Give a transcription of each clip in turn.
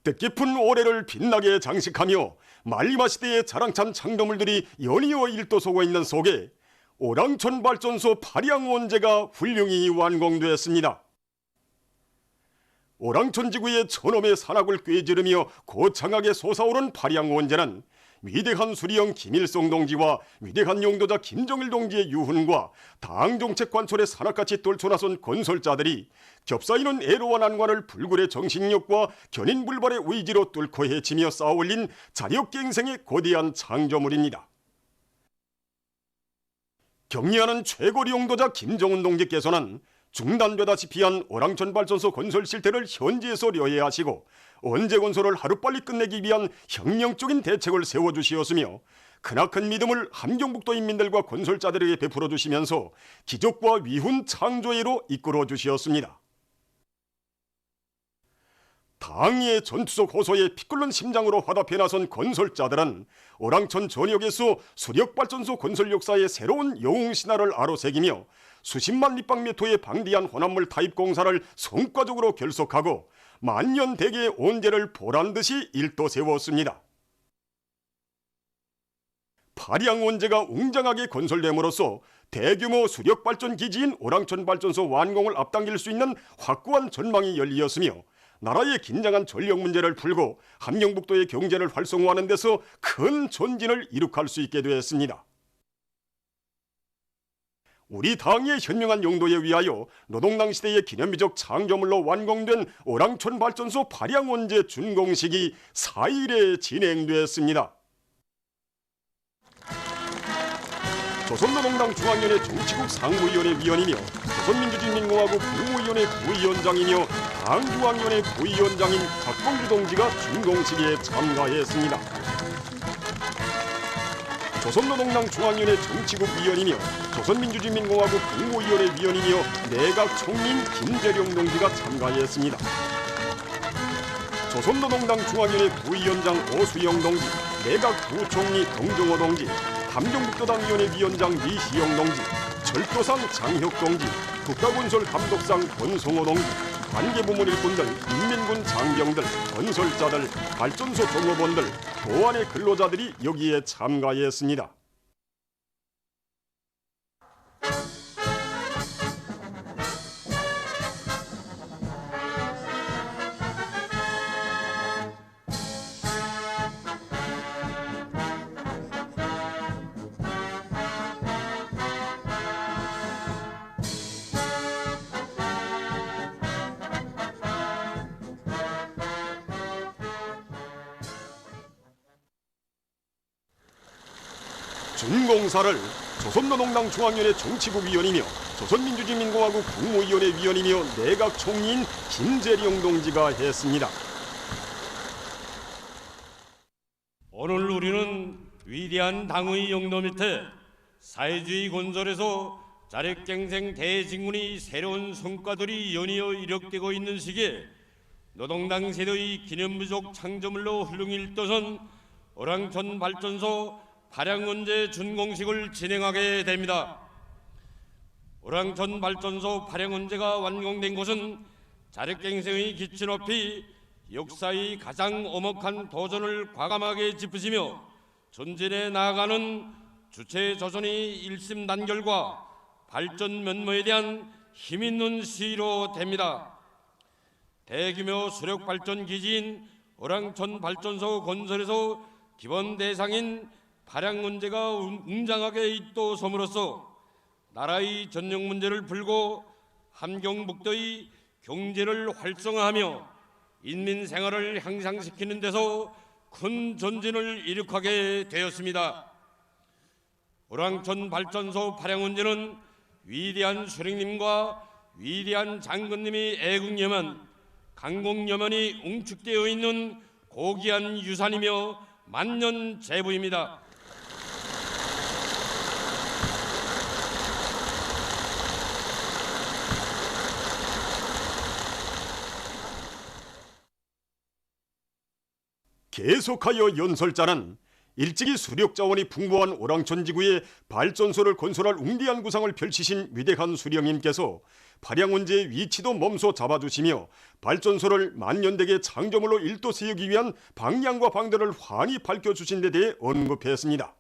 뜻깊은 올해를 빛나게 장식하며 말리마 시대의 자랑찬 창조물들이 연이어 일도서고 있는 속에 오랑천 발전소 발양 원제가 훌륭히 완공되었습니다. 오랑천 지구의 저놈의 산악을 꿰지르며 고창하게 솟아오른 발양 원제는 위대한 수리형 김일성 동지와 위대한 용도자 김정일 동지의 유훈과 당 정책 관철의 산악같이 떨쳐나선 건설자들이 겹사이는 애로와 난관을 불굴의 정신력과 견인불발의 의지로 뚫고 헤치며 쌓아올린 자력갱생의 거대한 창조물입니다. 경리하는 최고리 용도자 김정은 동지께서는 중단되다시피 한 오랑천 발전소 건설 실태를 현지에서 려해하시고 원제 건설을 하루빨리 끝내기 위한 혁명적인 대책을 세워주시었으며 크나큰 믿음을 함경북도 인민들과 건설자들에게 베풀어 주시면서 기적과 위훈 창조회로 이끌어 주시었습니다. 당의 전투적 호소에 피 끓는 심장으로 화답해 나선 건설자들은 오랑천 전역에서 수력발전소 건설 역사의 새로운 영웅신화를 아로새기며 수십만立方미터의 방대한 혼합물 타입 공사를 성과적으로 결속하고 만년대계의 온재를 보란듯이 일도세웠습니다. 발양 원제가 웅장하게 건설됨으로써 대규모 수력발전 기지인 오랑천 발전소 완공을 앞당길 수 있는 확고한 전망이 열리었으며 나라의 긴장한 전력 문제를 풀고 함경북도의 경제를 활성화하는 데서 큰 전진을 이룩할 수 있게 되었습니다. 우리 당의 현명한 용도에 위하여 노동당 시대의 기념비적 창조물로 완공된 오랑천 발전소 발양 원제 준공식이 4일에 진행되었습니다. 조선노동당 중앙위원회 정치국 상무위원회 위원이며 조선민주주의인민공화국 국무위원회 부위원장이며 당중앙위원회 부위원장인 박봉주 동지가 준공식에 참가했습니다. 조선노동당 중앙위원회 정치국 위원이며 조선민주주의인민공화국 국무위원회 위원이며 내각 총리인 김재룡 동지가 참가했습니다. 조선노동당 중앙위원회 부위원장 오수영 동지, 내각 부총리 동정호 동지, 함경북도당 위원장 리시영 동지, 철도상 장혁 동지, 국가건설감독상 권성호 동지, 관계부문 일꾼들, 인민군 장병들, 건설자들, 발전소 종업원들, 도안의 근로자들이 여기에 참가했습니다. 준공사를 조선노동당 중앙위원회 정치국 위원이며 조선민주주의인민공화국 국무위원회 위원이며 내각 총리인 김재룡 동지가 했습니다. 오늘 우리는 위대한 당의 영도 밑에 사회주의 건설에서 자력갱생 대진군이 새로운 성과들이 연이어 이력되고 있는 시기에 노동당 세대의 기념비적 창조물로 훌륭히 일도선 오랑천 발전소 발양 원제 준공식을 진행하게 됩니다. 오랑천 발전소 발양 원제가 완공된 곳은 자력갱생의 기치 높이 역사의 가장 엄혹한 도전을 과감하게 짚으시며 전진해 나아가는 주체 조선의 일심단결과 발전 면모에 대한 힘있는 시위로 됩니다. 대규모 수력발전 기지인 오랑천 발전소 건설에서 기본 대상인 발양 문제가 웅장하게 일도섬으로써 나라의 전력 문제를 풀고 함경북도의 경제를 활성화하며 인민 생활을 향상시키는 데서 큰 전진을 이룩하게 되었습니다. 오랑천 발전소 발양 문제는 위대한 수령님과 위대한 장군님이 애국여만, 강공여만이 웅축되어 있는 고귀한 유산이며 만년 제부입니다. 계속하여 연설자는 일찍이 수력 자원이 풍부한 오랑천 지구에 발전소를 건설할 웅대한 구상을 펼치신 위대한 수령님께서 발양원제의 위치도 몸소 잡아주시며 발전소를 만년대계 창조물로 일도 세우기 위한 방향과 방도를 환히 밝혀주신 데 대해 언급했습니다.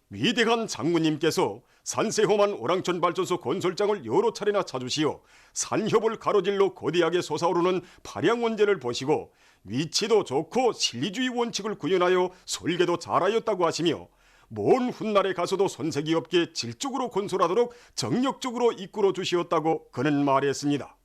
위대한 장군님께서 산세험한 오랑천 발전소 건설장을 여러 차례나 찾으시어 산협을 가로질러 거대하게 솟아오르는 발양원제를 보시고 위치도 좋고 실리주의 원칙을 구현하여 설계도 잘하였다고 하시며 먼 훗날에 가서도 손색이 없게 질적으로 건설하도록 정력적으로 이끌어 주시었다고 그는 말했습니다.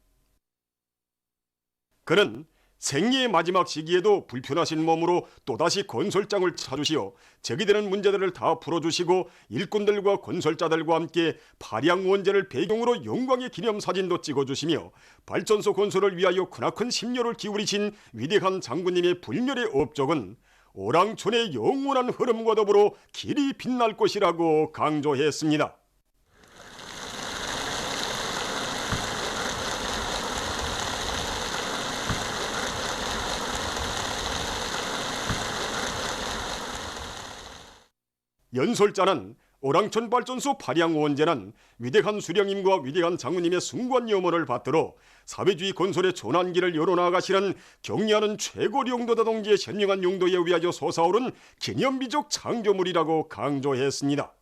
그는 생애의 마지막 시기에도 불편하신 몸으로 또다시 건설장을 찾으시어 제기되는 문제들을 다 풀어주시고 일꾼들과 건설자들과 함께 발양원제를 배경으로 영광의 기념사진도 찍어주시며 발전소 건설을 위하여 크나큰 심려를 기울이신 위대한 장군님의 불멸의 업적은 오랑천의 영원한 흐름과 더불어 길이 빛날 것이라고 강조했습니다. 연설자는 오랑천 발전소 발양원제는 위대한 수령님과 위대한 장군님의 숭고한 염원을 받들어 사회주의 건설의 전환기를 열어나가시는 경리하는 최고 용도다 동지의 현명한 용도에 의하여 솟아오른 기념비적 창조물이라고 강조했습니다.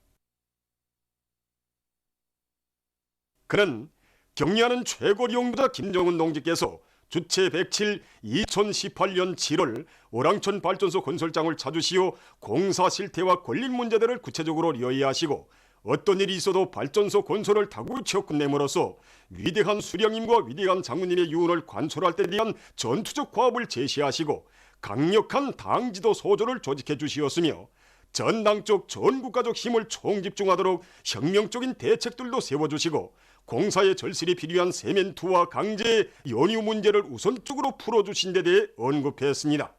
그는 경리하는 최고 용도자 김정은 동지께서 주체 107 2018년 7월 오랑천 발전소 건설장을 찾으시어 공사 실태와 권리 문제들을 구체적으로 여의하시고 어떤 일이 있어도 발전소 건설을 다구쳐 끝냄으로써 위대한 수령님과 위대한 장군님의 유언을 관철할 때 대한 전투적 과업을 제시하시고 강력한 당지도 소조를 조직해 주시었으며 전당적 전국가적 힘을 총집중하도록 혁명적인 대책들도 세워주시고 공사의 절실히 필요한 세멘트와 강제의 연유 문제를 우선적으로 풀어주신 데 대해 언급했습니다.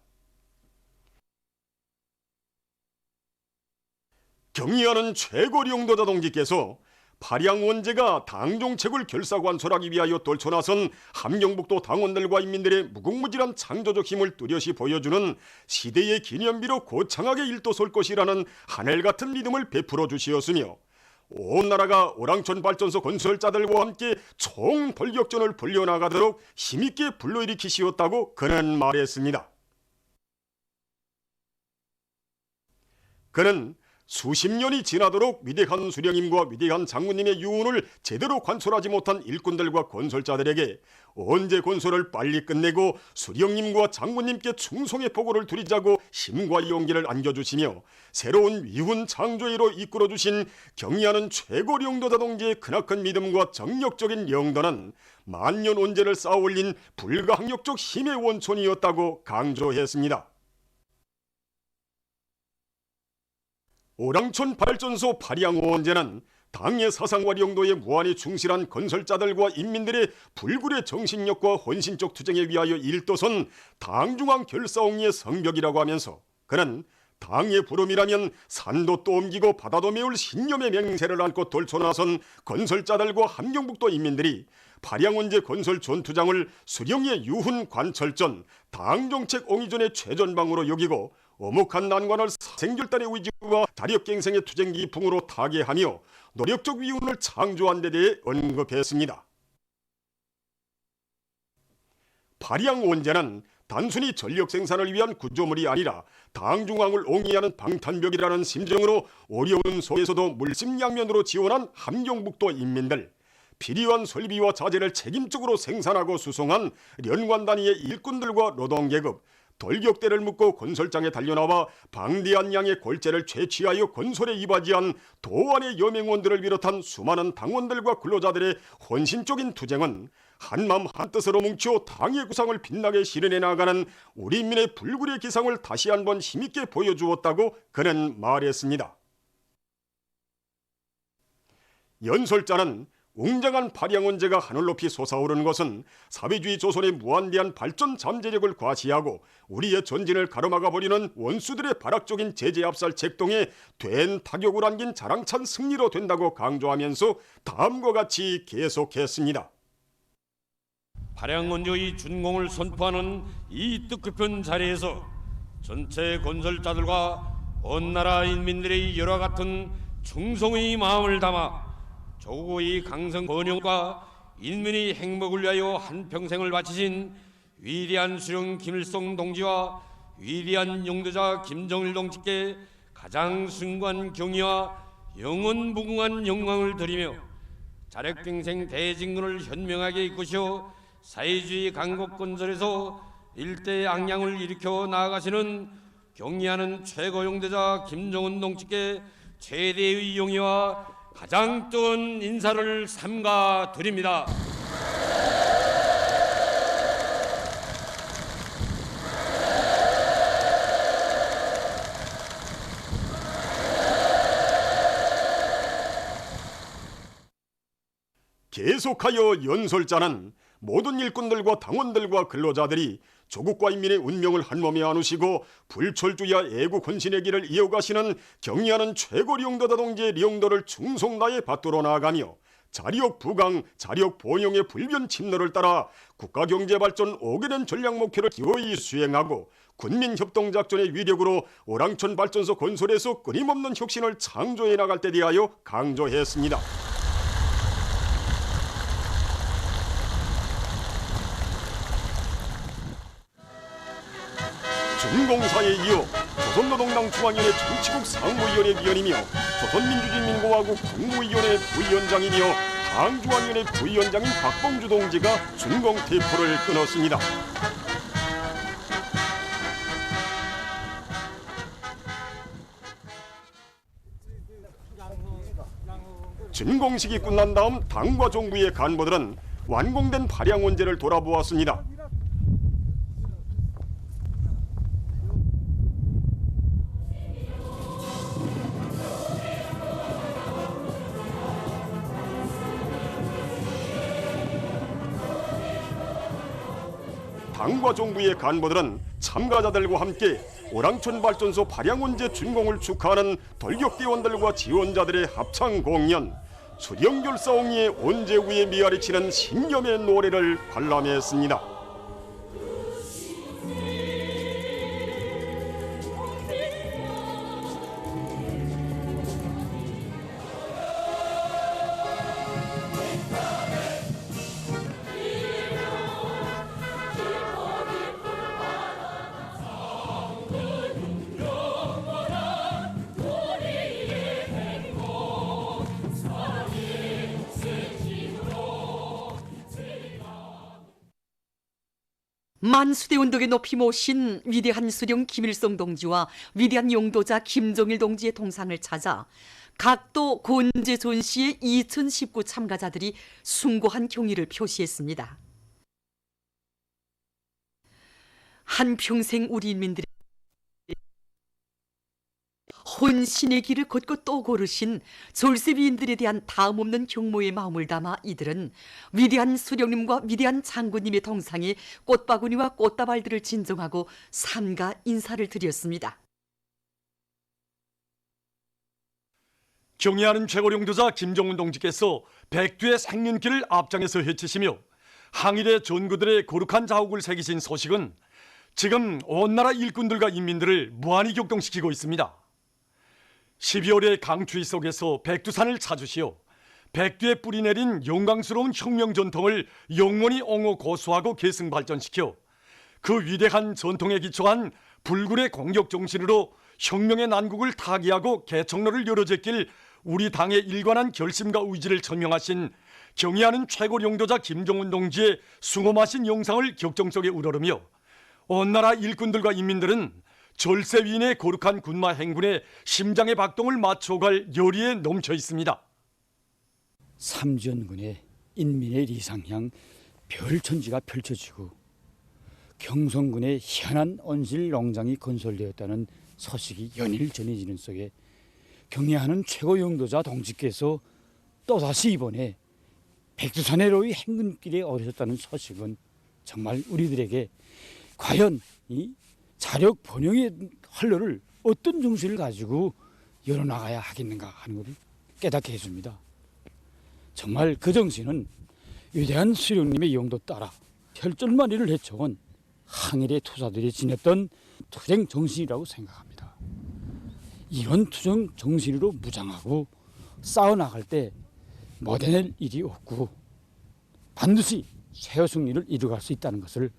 경의하는 최고 용도자 동지께서 발양원제가 당정책을 결사관설하기 위하여 떨쳐나선 함경북도 당원들과 인민들의 무궁무진한 창조적 힘을 뚜렷이 보여주는 시대의 기념비로 거창하게 일도설 것이라는 하늘같은 믿음을 베풀어 주시었으며 온 나라가 오랑천 발전소 건설자들과 함께 총돌격전을 벌려나가도록 힘있게 불러일으키시었다고 그는 말했습니다. 그는 수십 년이 지나도록 위대한 수령님과 위대한 장군님의 유언을 제대로 관철하지 못한 일꾼들과 건설자들에게 언제 건설을 빨리 끝내고 수령님과 장군님께 충성의 보고를 드리자고 힘과 용기를 안겨주시며 새로운 위훈 창조회로 이끌어주신 경의하는 최고 용도자 동지의 크나큰 믿음과 정력적인 영도는 만년 온재를 쌓아올린 불가항력적 힘의 원천이었다고 강조했습니다. 오랑천 발전소 발양원제는 당의 사상과 용도에 무한히 충실한 건설자들과 인민들의 불굴의 정신력과 헌신적 투쟁에 위하여 일도선 당중앙 결사옹리의 성벽이라고 하면서 그는 당의 부름이라면 산도 또 옮기고 바다도 메울 신념의 맹세를 안고 돌쳐나선 건설자들과 함경북도 인민들이 발양원제 건설 전투장을 수령의 유훈 관철전 당정책 옹이전의 최전방으로 여기고 어목한 난관을 생결단의 의지와 자력갱생의 투쟁 기풍으로 타개하며 노력적 위훈을 창조한 데 대해 언급했습니다. 발양원제는 단순히 전력 생산을 위한 구조물이 아니라 당중앙을 옹이하는 방탄벽이라는 심정으로 어려운 속에서도 물심양면으로 지원한 함경북도 인민들, 필요한 설비와 자재를 책임적으로 생산하고 수송한 연관단위의 일꾼들과 노동계급, 돌격대를 묶고 건설장에 달려나와 방대한 양의 골재를 채취하여 건설에 이바지한 도안의 여명원들을 비롯한 수많은 당원들과 근로자들의 헌신적인 투쟁은 한마음 한뜻으로 뭉쳐 당의 구상을 빛나게 실현해 나가는 우리 인민의 불굴의 기상을 다시 한번 힘있게 보여주었다고 그는 말했습니다. 연설자는 웅장한 발양원제가 하늘 높이 솟아오르는 것은 사회주의 조선의 무한대한 발전 잠재력을 과시하고 우리의 전진을 가로막아 버리는 원수들의 발악적인 제재 압살 책동에 된 타격을 안긴 자랑찬 승리로 된다고 강조하면서 다음과 같이 계속했습니다. 발양원제의 준공을 선포하는 이 뜻깊은 자리에서 전체 건설자들과 온 나라 인민들의 열화 같은 충성의 마음을 담아 조국의 강성 번영과 인민의 행복을 위하여 한평생을 바치신 위대한 수령 김일성 동지와 위대한 용도자 김정일 동지께 가장 숭고한 경의와 영원 무궁한 영광을 드리며 자력갱생 대진군을 현명하게 이끄시어 사회주의 강국 건설에서 일대 양양을 일으켜 나아가시는 경의하는 최고 용대자 김정은 동지께 최대의 용의와 가장 뜨거운 인사를 삼가 드립니다. 계속하여 연설자는 모든 일꾼들과 당원들과 근로자들이 조국과 인민의 운명을 한몸에 안으시고 불철주야 애국 헌신의 길을 이어가시는 경의하는 최고 령도자 동지의 령도를 충성다해 받들어 나아가며 자력 부강, 자력 번영의 불변 침노를 따라 국가경제발전 5개년 전략 목표를 기어이 수행하고 군민협동작전의 위력으로 오랑천 발전소 건설에서 끊임없는 혁신을 창조해 나갈 때 대하여 강조했습니다. 준공사에 이어 조선노동당 중앙위원회 정치국 상무위원회 위원이며 조선민주주의민공화국 국무위원회 부위원장이며 당중앙위원회 부위원장인 박봉주 동지가 준공 대포를 끊었습니다. 준공식이 끝난 다음 당과 정부의 간부들은 완공된 발양 원제를 돌아보았습니다. 당과 정부의 간부들은 참가자들과 함께 오랑천 발전소 발양원제 준공을 축하하는 돌격대원들과 지원자들의 합창 공연, 수령결사옹이의 온제후에 메아리치는 신념의 노래를 관람했습니다. 만수대 운동에 높이 모신 위대한 수령 김일성 동지와 위대한 용도자 김정일 동지의 동상을 찾아 각도 곤제 존시의 2019 참가자들이 숭고한 경의를 표시했습니다. 한평생 우리 인민들의 혼신의 길을 걷고 또 고르신 졸세비인들에 대한 다음없는 경모의 마음을 담아 이들은 위대한 수령님과 위대한 장군님의 동상에 꽃바구니와 꽃다발들을 진정하고 삼가 인사를 드렸습니다. 경의하는 최고령도자 김정은 동지께서 백두의 생명길을 앞장에서 헤치시며 항일의 전구들의 거룩한 자욱을 새기신 소식은 지금 온 나라 일꾼들과 인민들을 무한히 격동시키고 있습니다. 12월의 강추위 속에서 백두산을 찾으시어 백두에 뿌리 내린 영광스러운 혁명 전통을 영원히 옹호 고수하고 계승 발전시켜 그 위대한 전통에 기초한 불굴의 공격 정신으로 혁명의 난국을 타개하고 개척로를 열어제길 우리 당의 일관한 결심과 의지를 천명하신 경의하는 최고 용도자 김정은 동지의 숭엄하신 영상을 격정 속에 우러르며 온 나라 일꾼들과 인민들은 절세위인의 거룩한 군마 행군에 심장의 박동을 맞춰갈 열의에 넘쳐 있습니다. 삼전군의 인민의 리상향 별천지가 펼쳐지고 경성군의 희한한 온실 농장이 건설되었다는 소식이 연일 전해지는 속에 경의하는 최고 용도자 동지께서 또다시 이번에 백두산해로의 행군길에 오르셨다는 소식은 정말 우리들에게 과연 이 자력 번영의 활로를 어떤 정신을 가지고 열어나가야 하겠는가 하는 것을 깨닫게 해줍니다. 정말 그 정신은 위대한 수령님의 용도 따라 혈전마리를 헤쳐온 항일의 투사들이 지녔던 투쟁 정신이라고 생각합니다. 이런 투쟁 정신으로 무장하고 싸워나갈 때 못해낼 일이 없고 반드시 새 승리를 이루어갈 수 있다는 것을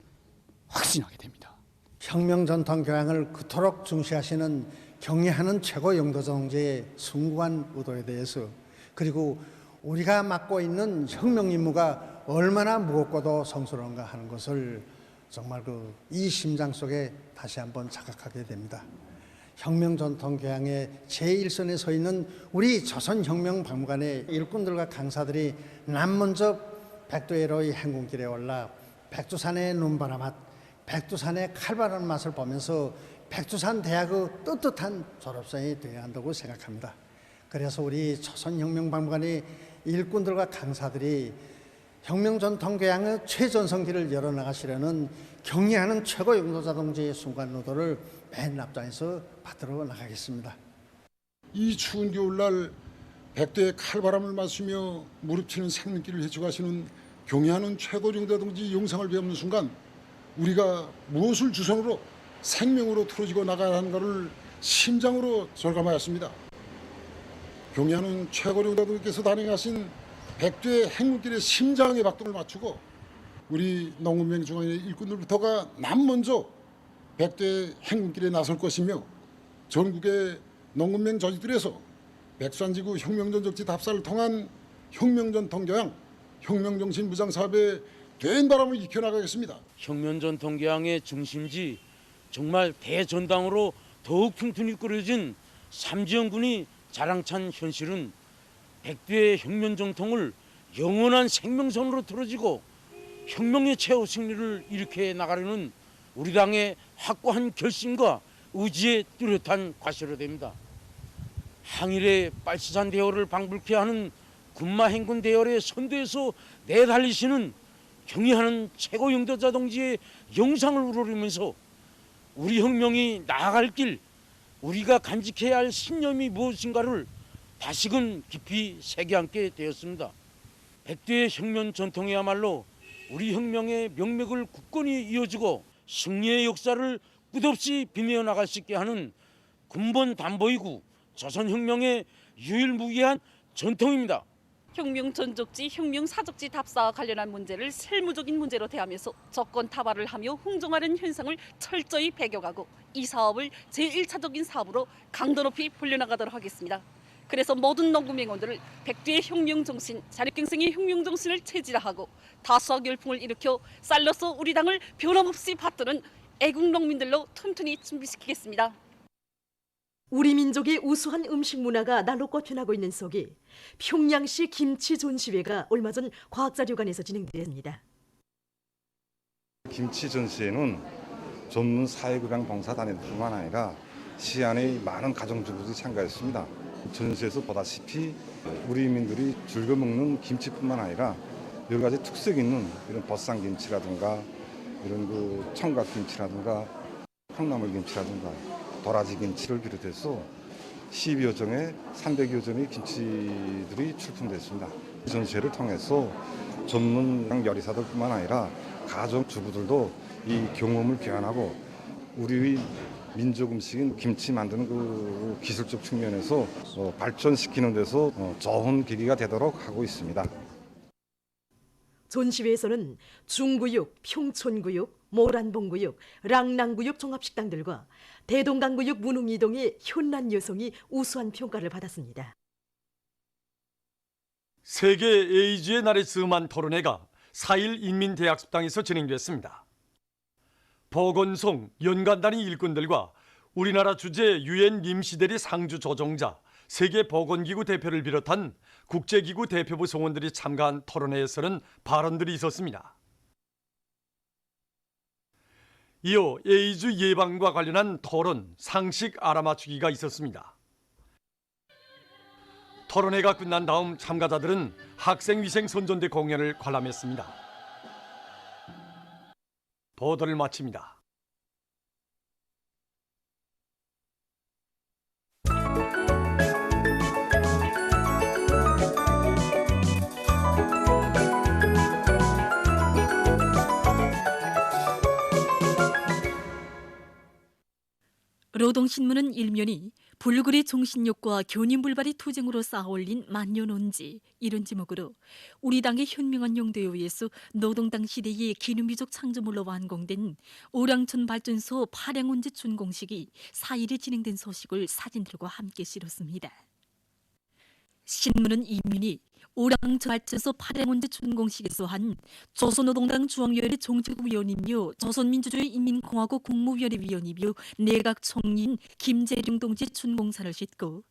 확신하게 됩니다. 혁명 전통 교양을 그토록 중시하시는 경애하는 최고 영도자 동지의 숭고한 의도에 대해서, 그리고 우리가 맡고 있는 혁명 임무가 얼마나 무겁고도 성스러운가 하는 것을 정말 이 심장 속에 다시 한번 자각하게 됩니다. 혁명 전통 교양의 제1선에 서 있는 우리 조선혁명박물관의 일꾼들과 강사들이 남먼저 백두에로의 행군길에 올라 백두산의 눈바람맛, 백두산의 칼바람 맛을 보면서 백두산 대학의 떳떳한 졸업생이 되어야 한다고 생각합니다. 그래서 우리 조선혁명박물관의 일꾼들과 강사들이 혁명 전통 교양의 최전성기를 열어나가시려는 경애하는 최고 영도자 동지의 순간 노도를 맨 앞장에서 받들어 나가겠습니다. 이 추운 겨울날 백두의 칼바람을 맞으며 무릎치는 생명길을 헤쳐가시는 경애하는 최고 영도자 동지 영상을 배우는 순간 우리가 무엇을 주선으로 생명으로 틀어지고 나가라는 것을 심장으로 절감하였습니다. 경애하는 최고 영도자 동지께서 단행하신 백두의 행군길의 심장의 박동을 맞추고 우리 농군명 중앙의 일꾼들부터가 남먼저 백두의 행군길에 나설 것이며 전국의 농군명 저지들에서 백두산지구 혁명전적지 답사를 통한 혁명전통교양, 혁명정신 무장사업에 된 바람을 익혀나가겠습니다. 혁명전통교양의 중심지 정말 대전당으로 더욱 튼튼히 꾸려진 삼지연군이 자랑찬 현실은 백두의 혁명정통을 영원한 생명선으로 틀어지고 혁명의 최후 승리를 일으켜 나가려는 우리 당의 확고한 결심과 의지의 뚜렷한 과시로 됩니다. 항일의 빨치산 대열을 방불케 하는 군마 행군 대열의 선두에서 내달리시는 경의하는 최고 영도자 동지의 영상을 우러리면서 우리 혁명이 나아갈 길, 우리가 간직해야 할 신념이 무엇인가를 다시금 깊이 새겨앉게 되었습니다. 백두의 혁명 전통이야말로 우리 혁명의 명맥을 굳건히 이어주고 승리의 역사를 끝없이 빛내어 나갈 수 있게 하는 근본 담보이고 조선혁명의 유일무이한 전통입니다. 혁명 전적지, 혁명 사적지 답사와 관련한 문제를 실무적인 문제로 대하면서 정권 타발을 하며 흥정하는 현상을 철저히 배격하고 이 사업을 제1차적인 사업으로 강도 높이 불려나가도록 하겠습니다. 그래서 모든 농구명원들을 백두의 혁명정신, 자립갱생의 혁명정신을 체질화하고 다수와 열풍을 일으켜 쌀로서 우리 당을 변함없이 받드는 애국농민들로 튼튼히 준비시키겠습니다. 우리 민족의 우수한 음식 문화가 날로 꽃피나고 있는 속에 평양시 김치 전시회가 얼마 전 과학자료관에서 진행됐습니다. 김치 전시회는 전문 사회급양 봉사단체뿐만 아니라 시안의 많은 가정주부들이 참가했습니다. 전시에서 보다시피 우리 민들이 즐겨 먹는 김치뿐만 아니라 여러 가지 특색 있는 이런 버쌈김치라든가 이런 청각김치라든가 콩나물김치라든가 도라지김치를 비롯해서 12여 종의 300여 종의 김치들이 출품됐습니다. 이 전시회를 통해서 전문 요리사들뿐만 아니라 가정주부들도 이 경험을 교환하고 우리의 민족 음식인 김치 만드는 그 기술적 측면에서 발전시키는 데서 좋은 계기가 되도록 하고 있습니다. 전시회에서는 중구육, 평촌구육, 모란봉구육, 랑랑구육 종합식당들과 대동강구육 문흥이동의 현란 여성이 우수한 평가를 받았습니다. 세계 에이즈의 날에 즈음한 토론회가 4일 인민대학습당에서 진행됐습니다. 보건송, 연간단위 일꾼들과 우리나라 주재 유엔 임시대리 상주 조종자, 세계보건기구 대표를 비롯한 국제기구 대표부 성원들이 참가한 토론회에서는 발언들이 있었습니다. 이어 에이즈 예방과 관련한 토론, 상식 알아맞추기가 있었습니다. 토론회가 끝난 다음 참가자들은 학생위생 선전대 공연을 관람했습니다. 보도를 마칩니다. 노동신문은 일면이 불굴의 종신욕과 교님불발의 투쟁으로 쌓아올린 만년온지 이런 제목으로 우리 당의 현명한 용도에 의해서 노동당 시대의 기능민족 창조물로 완공된 오량천 발전소 파량온지 준공식이 4일에 진행된 소식을 사진들과 함께 실었습니다. 신문은 이민이 오량천 발전소 파량온지 준공식에서 한 조선노동당 중앙위원회 정책위원이며 조선민주주의 인민공화국 국무위원회 위원이며 내각총리인 김재룡 동지 준공사를 싣고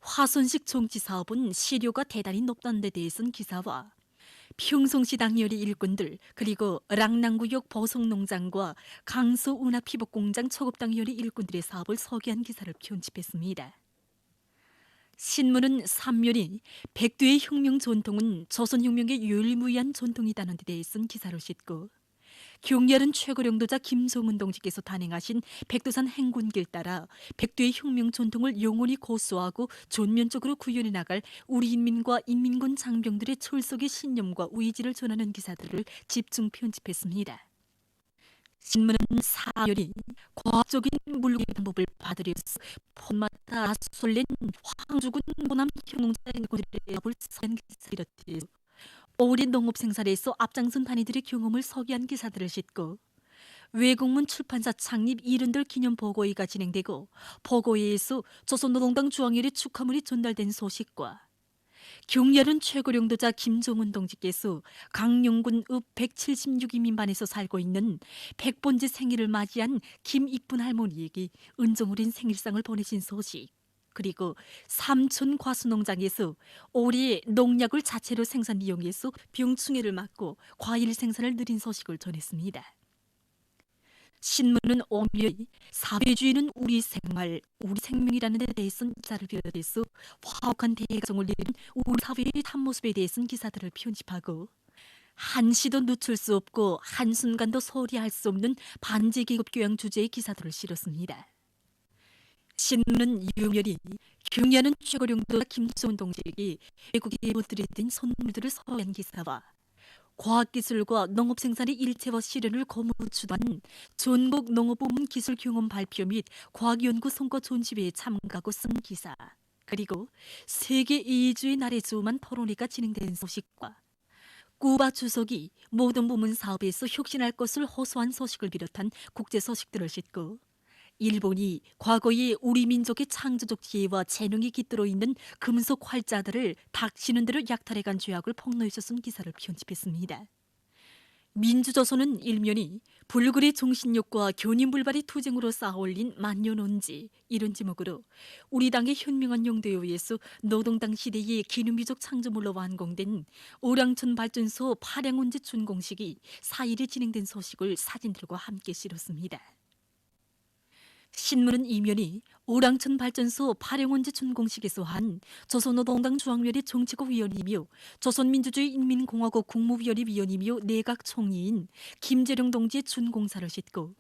화순식 정치사업은 시료가 대단히 높다는 데 대해서는 기사와 평성시 당열의 일꾼들 그리고 랑랑구역 보성농장과 강서운하피복공장 초급당열의 일꾼들의 사업을 소개한 기사를 편집했습니다. 신문은 3면이 백두의 혁명 전통은 조선혁명의 유일무이한 전통이다는 데 대해서는 기사를 싣고 경렬은 최고領導자 김성은 동지께서 단행하신 백두산 행군길 따라 백두의 혁명 전통을 영원히 고수하고 전면적으로 구현해 나갈 우리 인민과 인민군 장병들의 철석의 신념과 의지를 전하는 기사들을 집중 편집했습니다. 신문은 4열이 과학적인 물리 방법을 받으려서 폰마타 솔렌 황주군 호남 형농자의 군들의 업을 서한 기사를 비롯해 오랜 농업 생산에서 앞장선 단위들의 경험을 소개한 기사들을 싣고 외국문 출판사 창립 70돌 기념 보고회가 진행되고 보고회에서 조선노동당 중앙위원회 축하문이 전달된 소식과 경렬은 최고領導자 김정은 동지께서 강용군 읍 176이 민반에서 살고 있는 100번째 생일을 맞이한 김익분 할머니에게 은정어린 생일상을 보내신 소식 그리고 삼촌 과수농장에서 올해 농약을 자체로 생산 이용해서 병충해를 막고 과일 생산을 늘린 소식을 전했습니다. 신문은 오묘히 사회주의는 우리 생활, 우리 생명이라는 데 대해서는 기사를 비롯해서 화혹한 대가정을 내린 우리 사회의 참모습에 대해서는 기사들을 편집하고 한시도 늦출 수 없고 한순간도 소리할 수 없는 반제계급 교양 주제의 기사들을 실었습니다. 신문은 유명히 경야는 최고領導자 김정은 동지에게 외국에 못들이던 선물들을 소개한 기사와 과학기술과 농업생산의 일체화 실현을 거무추도한 전국 농업부문 기술경험 발표 및 과학연구 성과 전시회에 참가하고 쓴 기사 그리고 세계 이주의 날에 주음한 토론회가 진행된 소식과 쿠바 주석이 모든 부문 사업에서 혁신할 것을 호소한 소식을 비롯한 국제 소식들을 싣고 일본이 과거의 우리 민족의 창조적 지혜와 재능이 깃들어 있는 금속 활자들을 닥치는 대로 약탈해간 죄악을 폭로해서 쓴 기사를 편집했습니다. 민주조선은 일면이 불굴의 종신욕과 교님불발의 투쟁으로 쌓아올린 만년온지 이런 제목으로 우리 당의 현명한 용도에 의해서 노동당 시대의 기능민족 창조물로 완공된 오량천 발전소 파량온지 준공식이 4일에 진행된 소식을 사진들과 함께 실었습니다. 신문은 이면이 오랑천 발전소 파량온지 준공식에서 한 조선노동당 중앙위원회 정책국 위원이며 조선민주주의 인민공화국 국무위원회 위원이며 내각총리인 김재룡 동지의 준공사를 싣고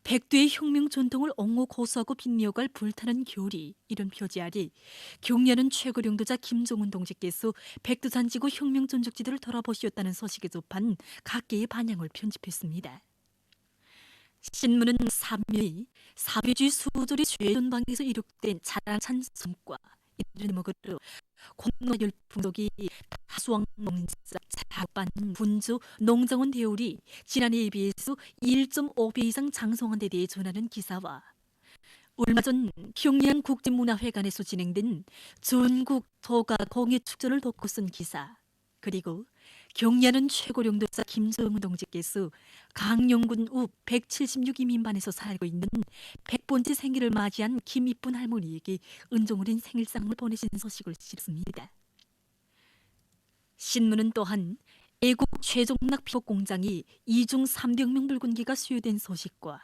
백두의 혁명 전통을 옹호 고수하고 빛내어갈 불타는 교리 이런 표지 아래 경례하는 최고領導자 김정은 동지께서 백두산 지구 혁명 전적지들을 돌아보시었다는 소식에 접한 각계의 반향을 편집했습니다. 신문은 3면이 사회주의 수조리 최전방에서 이룩된 자랑찬 성과 이런 제목으로 공농 열풍속이 다수왕 농사 작반 분조 농장원 대열이 지난해에 비해서 1.5배 이상 장성한 데 대해 전하는 기사와 얼마 전 평양 국제문화회관에서 진행된 전국 도가 공예 축전을 돕고 쓴 기사 그리고 경야는 최고領導자 김정은 동지께서 강용군 읍 176이 민반에서 살고 있는 100번째 생일을 맞이한 김이쁜 할머니에게 은정어린 생일상을 보내신 소식을 실었습니다. 신문은 또한 애국 최종락 피복공장이 2중 3대 혁명 불군기가 수여된 소식과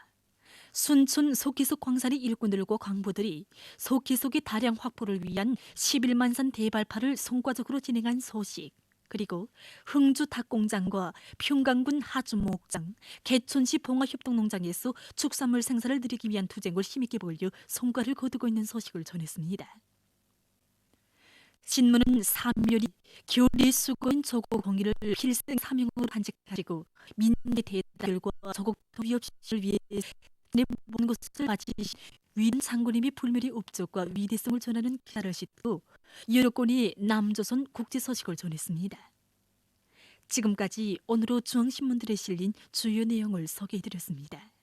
순천 속기속 광산의 일꾼들과 광부들이 속기속의 다량 확보를 위한 11만산 대발파를 성과적으로 진행한 소식 그리고 흥주 닭공장과 평강군 하주목장, 개촌시 봉화협동농장에서 축산물 생산을 늘리기 위한 투쟁을 힘있게 벌여 성과를 거두고 있는 소식을 전했습니다. 신문은 3면이 교리 수고인 조국 공의를 필생 사명으로 간직하시고 민의 대달과 조국 위협시를 위해 모든 것을 바치신 위대한 장군님이 불멸의 업적과 위대성을 전하는 기사를 싣고 여러 건의 남조선 국제 소식을 전했습니다. 지금까지 오늘의 중앙신문들에 실린 주요 내용을 소개해드렸습니다.